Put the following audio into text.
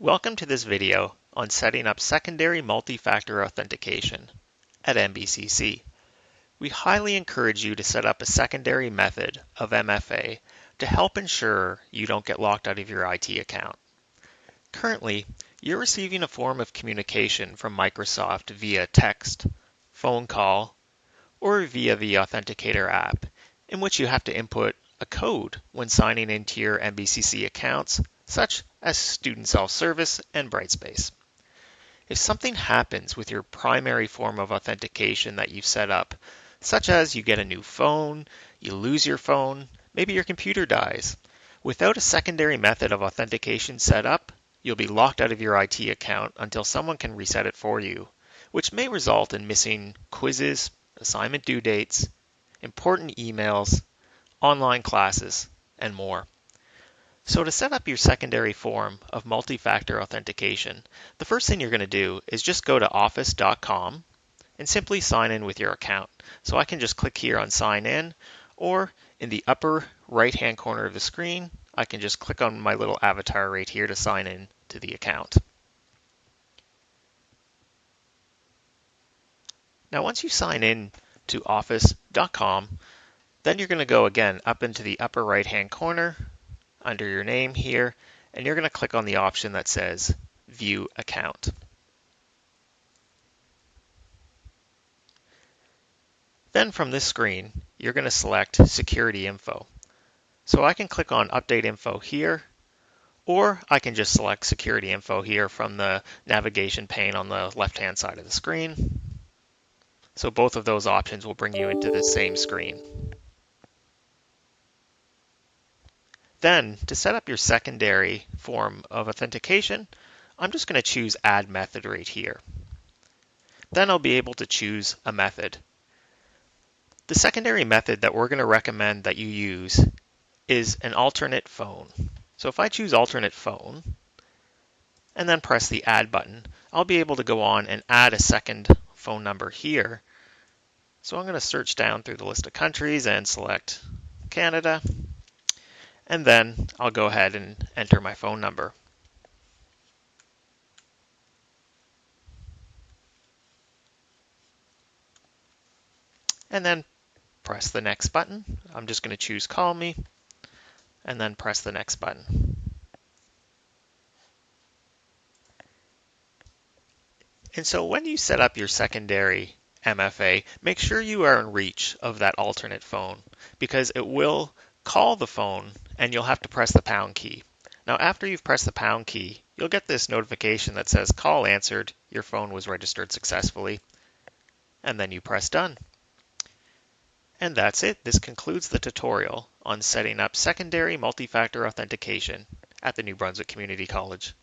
Welcome to this video on setting up secondary multi-factor authentication at NBCC. We highly encourage you to set up a secondary method of MFA to help ensure you don't get locked out of your IT account. Currently, you're receiving a form of communication from Microsoft via text, phone call, or via the Authenticator app, in which you have to input a code when signing into your NBCC accounts, such as Student Self-Service and Brightspace. If something happens with your primary form of authentication that you've set up, such as you get a new phone, you lose your phone, maybe your computer dies, without a secondary method of authentication set up, you'll be locked out of your IT account until someone can reset it for you, which may result in missing quizzes, assignment due dates, important emails, online classes, and more. So to set up your secondary form of multi-factor authentication, the first thing you're going to do is just go to office.com and simply sign in with your account. So I can just click here on sign in, or in the upper right-hand corner of the screen, I can just click on my little avatar right here to sign in to the account. Now once you sign in to office.com, then you're going to go again up into the upper right-hand corner under your name here, and you're going to click on the option that says View Account. Then from this screen, you're going to select Security Info. So I can click on Update Info here, or I can just select Security Info here from the navigation pane on the left-hand side of the screen. So both of those options will bring you into the same screen. Then, to set up your secondary form of authentication, I'm just going to choose Add Method right here. Then I'll be able to choose a method. The secondary method that we're going to recommend that you use is an alternate phone. So if I choose alternate phone, and then press the Add button, I'll be able to go on and add a second phone number here. So I'm going to search down through the list of countries and select Canada. And then I'll go ahead and enter my phone number. And then press the next button. I'm just going to choose Call Me, and then press the next button. And so when you set up your secondary MFA, make sure you are in reach of that alternate phone, because it will call the phone and you'll have to press the pound key. Now after you've pressed the pound key, you'll get this notification that says call answered, your phone was registered successfully, and then you press done. And that's it. This concludes the tutorial on setting up secondary multi-factor authentication at the New Brunswick Community College.